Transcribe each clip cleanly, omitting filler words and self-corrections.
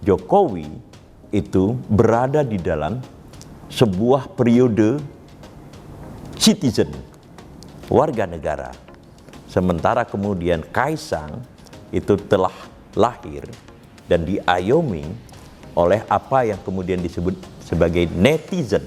Jokowi itu berada di dalam sebuah periode citizen, warga negara. Sementara kemudian Kaisang itu telah lahir dan diayomi oleh apa yang kemudian disebut sebagai netizen.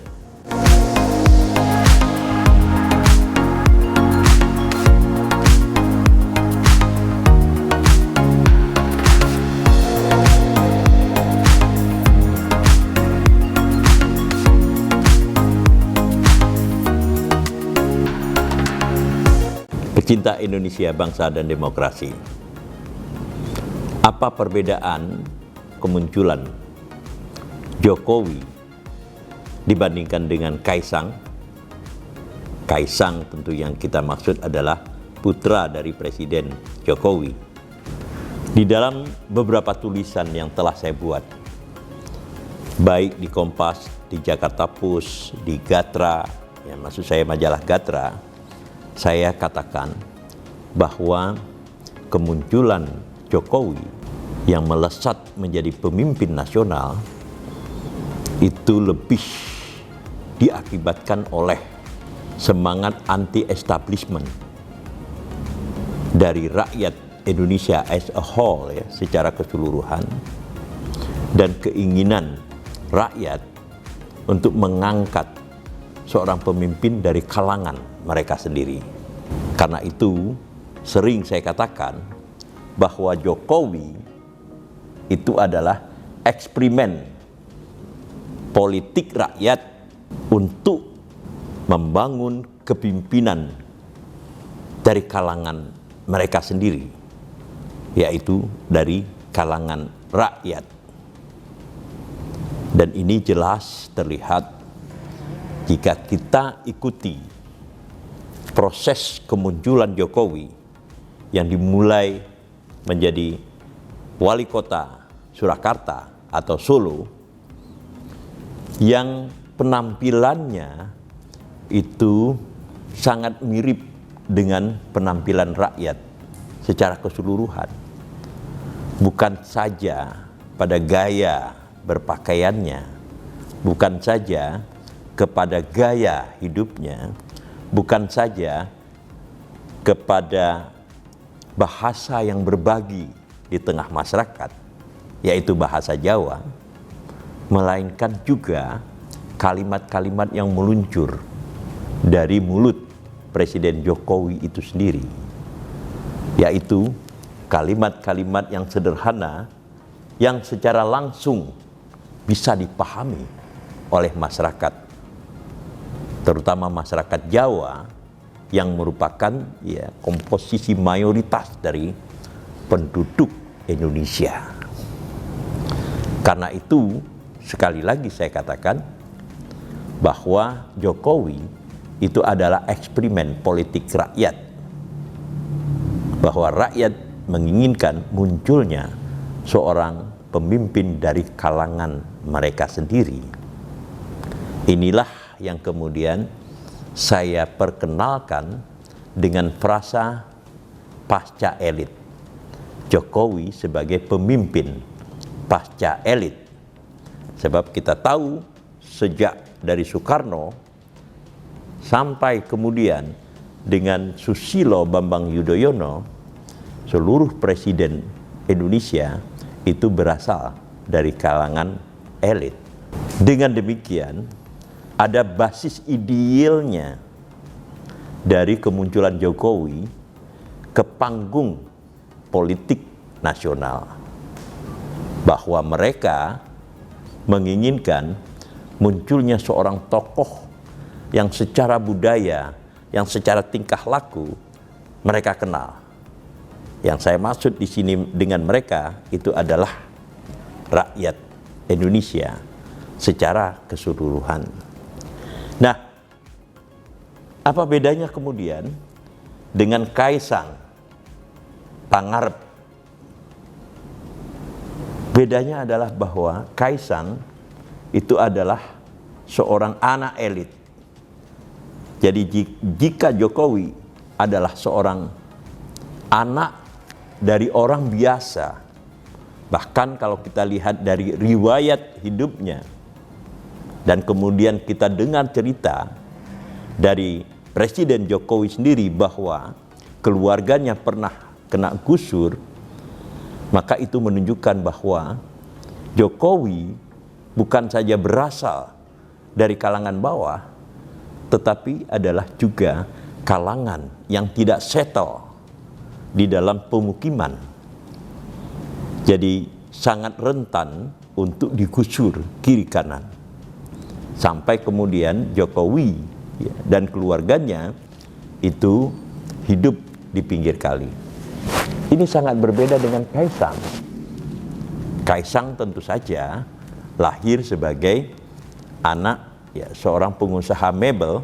Pecinta Indonesia, bangsa dan demokrasi. Apa perbedaan kemunculan Jokowi dibandingkan dengan Kaisang? Kaisang tentu yang kita maksud adalah putra dari Presiden Jokowi. Di dalam beberapa tulisan yang telah saya buat, baik di Kompas, di Jakarta Post, di Gatra, ya maksud saya majalah Gatra, saya katakan bahwa kemunculan Jokowi yang melesat menjadi pemimpin nasional itu lebih diakibatkan oleh semangat anti-establishment dari rakyat Indonesia as a whole, ya, secara keseluruhan, dan keinginan rakyat untuk mengangkat seorang pemimpin dari kalangan mereka sendiri. Karena itu sering saya katakan bahwa Jokowi itu adalah eksperimen politik rakyat untuk membangun kepemimpinan dari kalangan mereka sendiri, yaitu dari kalangan rakyat. Dan ini jelas terlihat jika kita ikuti proses kemunculan Jokowi yang dimulai menjadi wali kota Surakarta atau Solo, yang penampilannya itu sangat mirip dengan penampilan rakyat secara keseluruhan. Bukan saja pada gaya berpakaiannya, bukan saja kepada gaya hidupnya, bukan saja kepada bahasa yang berbagi di tengah masyarakat, yaitu bahasa Jawa, melainkan juga kalimat-kalimat yang meluncur dari mulut Presiden Jokowi itu sendiri, yaitu kalimat-kalimat yang sederhana yang secara langsung bisa dipahami oleh masyarakat, terutama masyarakat Jawa yang merupakan komposisi mayoritas dari penduduk Indonesia. Karena itu, sekali lagi saya katakan bahwa Jokowi itu adalah eksperimen politik rakyat, bahwa rakyat menginginkan munculnya seorang pemimpin dari kalangan mereka sendiri. Inilah yang kemudian saya perkenalkan dengan frasa pasca elit. Jokowi sebagai pemimpin pasca elit. Sebab kita tahu sejak dari Soekarno sampai kemudian dengan Susilo Bambang Yudhoyono, seluruh presiden Indonesia itu berasal dari kalangan elit. Dengan demikian, ada basis idealnya dari kemunculan Jokowi ke panggung politik nasional, bahwa mereka menginginkan munculnya seorang tokoh yang secara budaya, yang secara tingkah laku mereka kenal. Yang saya maksud di sini dengan mereka itu adalah rakyat Indonesia secara keseluruhan. Nah, apa bedanya kemudian dengan Kaisang Pangarep? Bedanya adalah bahwa Kaisang itu adalah seorang anak elit. Jadi jika Jokowi adalah seorang anak dari orang biasa, Bahkan kalau kita lihat dari riwayat hidupnya, dan kemudian kita dengar cerita dari Presiden Jokowi sendiri bahwa keluarganya pernah kena gusur, maka itu menunjukkan bahwa Jokowi bukan saja berasal dari kalangan bawah, tetapi adalah juga kalangan yang tidak settle di dalam pemukiman. Jadi sangat rentan untuk digusur kiri kanan. Sampai kemudian Jokowi dan keluarganya itu hidup di pinggir kali. Ini sangat berbeda dengan Kaisang. Kaisang tentu saja lahir sebagai anak seorang pengusaha mebel,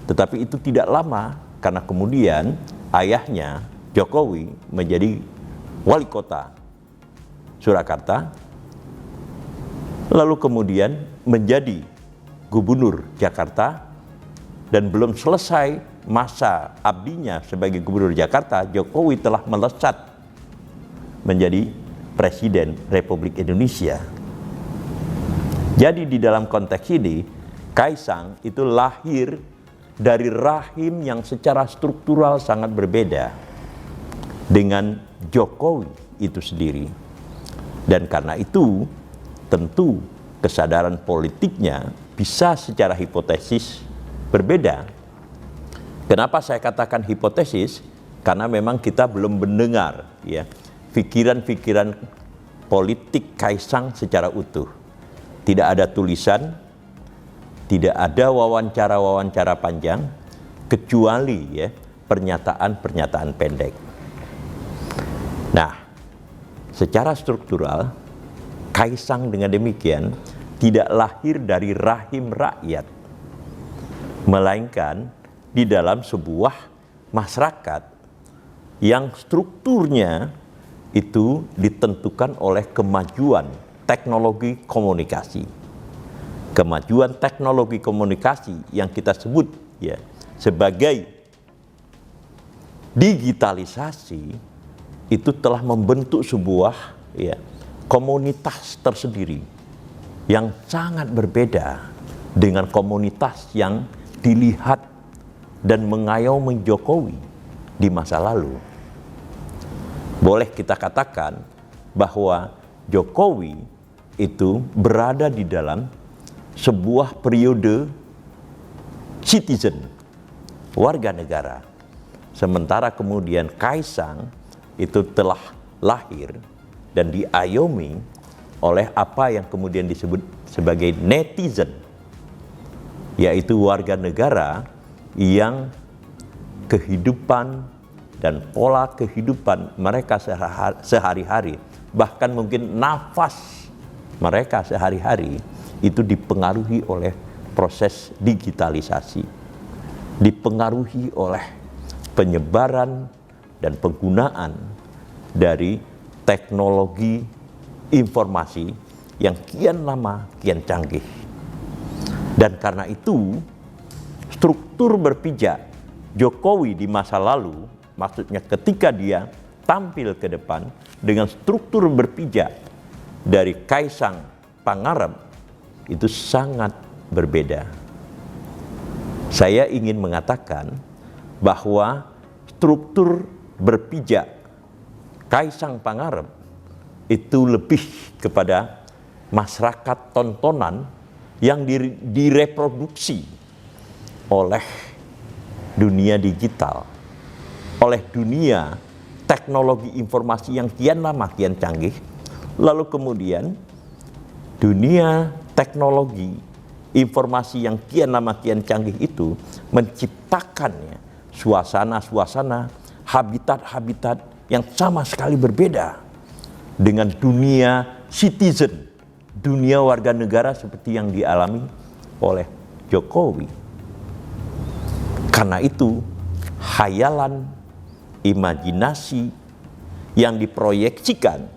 tetapi itu tidak lama karena kemudian ayahnya Jokowi menjadi wali kota Surakarta, lalu kemudian menjadi gubernur Jakarta, dan belum selesai masa abdinya sebagai gubernur Jakarta, Jokowi telah melesat menjadi Presiden Republik Indonesia. Jadi di dalam konteks ini, Kaisang itu lahir dari rahim yang secara struktural sangat berbeda dengan Jokowi itu sendiri. Dan karena itu, tentu kesadaran politiknya bisa secara hipotesis berbeda. Kenapa saya katakan hipotesis? Karena memang kita belum mendengar pikiran-pikiran politik Kaisang secara utuh. Tidak ada tulisan, tidak ada wawancara-wawancara panjang, kecuali pernyataan-pernyataan pendek. Nah, secara struktural, Kaisang dengan demikian tidak lahir dari rahim rakyat, melainkan di dalam sebuah masyarakat yang strukturnya itu ditentukan oleh kemajuan teknologi komunikasi. Kemajuan teknologi komunikasi yang kita sebut sebagai digitalisasi itu telah membentuk sebuah komunitas tersendiri yang sangat berbeda dengan komunitas yang dilihat dan mengayomi Jokowi di masa lalu. Boleh kita katakan bahwa Jokowi itu berada di dalam sebuah periode citizen, warga negara. Sementara kemudian Kaisang itu telah lahir dan diayomi oleh apa yang kemudian disebut sebagai netizen, yaitu warga negara yang kehidupan dan pola kehidupan mereka sehari-hari, bahkan mungkin nafas mereka sehari-hari itu dipengaruhi oleh proses digitalisasi, dipengaruhi oleh penyebaran dan penggunaan dari teknologi informasi yang kian lama kian canggih. Dan karena itu struktur berpijak Jokowi di masa lalu, maksudnya ketika dia tampil ke depan dengan struktur berpijak dari Kaisang Pangarep, itu sangat berbeda. Saya ingin mengatakan bahwa struktur berpijak Kaisang Pangarep itu lebih kepada masyarakat tontonan yang direproduksi oleh dunia digital, oleh dunia teknologi informasi yang kian lama kian canggih, lalu kemudian dunia teknologi informasi yang kian lama kian canggih itu menciptakan suasana-suasana, habitat-habitat yang sama sekali berbeda dengan dunia citizen, dunia warga negara seperti yang dialami oleh Jokowi. Karena itu, hayalan, imajinasi yang diproyeksikan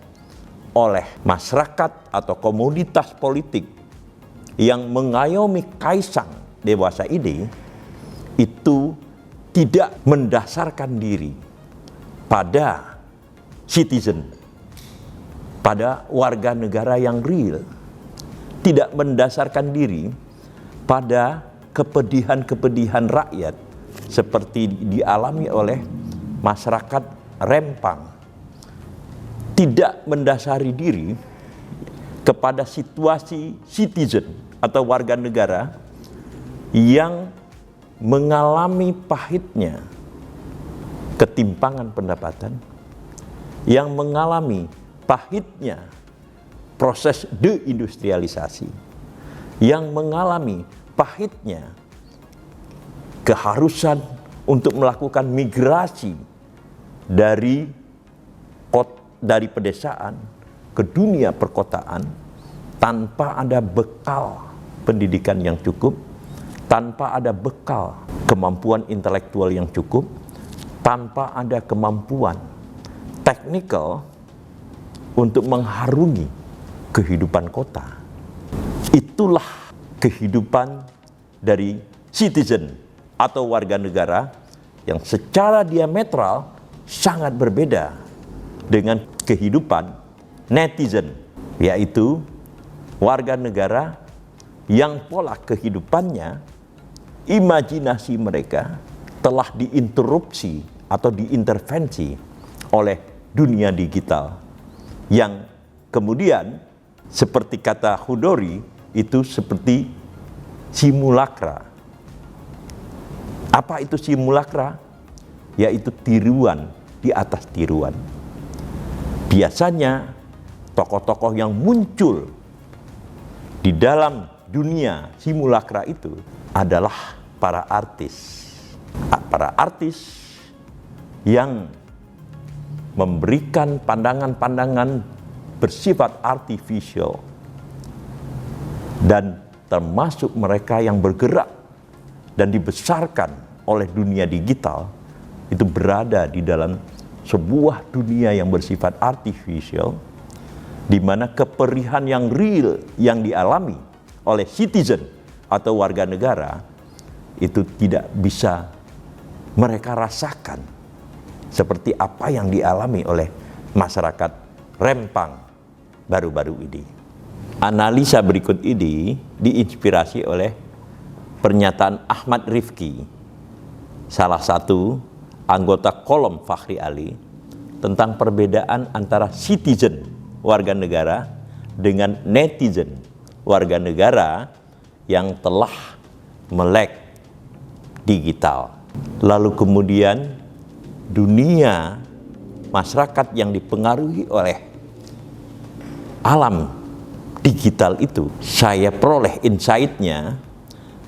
oleh masyarakat atau komunitas politik yang mengayomi Kaisang dewasa ini, itu tidak mendasarkan diri pada citizen, pada warga negara yang real, tidak mendasarkan diri pada kepedihan-kepedihan rakyat seperti dialami oleh masyarakat Rempang, tidak mendasari diri kepada situasi citizen atau warga negara yang mengalami pahitnya ketimpangan pendapatan, yang mengalami pahitnya proses deindustrialisasi, yang mengalami pahitnya keharusan untuk melakukan migrasi dari pedesaan ke dunia perkotaan tanpa ada bekal pendidikan yang cukup, tanpa ada bekal kemampuan intelektual yang cukup, tanpa ada kemampuan teknikal untuk mengharungi kehidupan kota. Itulah kehidupan dari citizen atau warga negara yang secara diametral sangat berbeda dengan kehidupan netizen, yaitu warga negara yang pola kehidupannya, imajinasi mereka telah diinterupsi atau diintervensi oleh dunia digital yang kemudian seperti kata Hudori itu seperti simulakra. Apa itu simulakra? Yaitu tiruan di atas tiruan. Biasanya tokoh-tokoh yang muncul di dalam dunia simulakra itu adalah para artis. Para artis yang memberikan pandangan-pandangan bersifat artificial, dan termasuk mereka yang bergerak dan dibesarkan oleh dunia digital itu berada di dalam sebuah dunia yang bersifat artificial, di mana keperihan yang real yang dialami oleh citizen atau warga negara itu tidak bisa mereka rasakan seperti apa yang dialami oleh masyarakat Rempang baru-baru ini. Analisa berikut ini diinspirasi oleh pernyataan Ahmad Rifki, salah satu anggota kolom Fakhri Ali, tentang perbedaan antara citizen warga negara dengan netizen warga negara yang telah melek digital. Lalu kemudian dunia masyarakat yang dipengaruhi oleh alam digital itu, saya peroleh insight-nya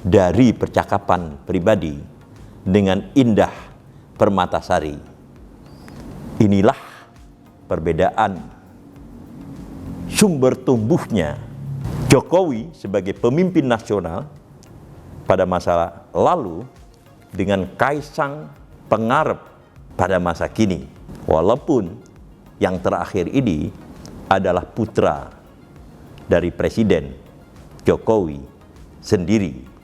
dari percakapan pribadi dengan Indah Permatasari. Inilah perbedaan sumber tumbuhnya Jokowi sebagai pemimpin nasional pada masa lalu dengan Kaisang Pangarep pada masa kini. Walaupun yang terakhir ini adalah putra dari Presiden Jokowi sendiri.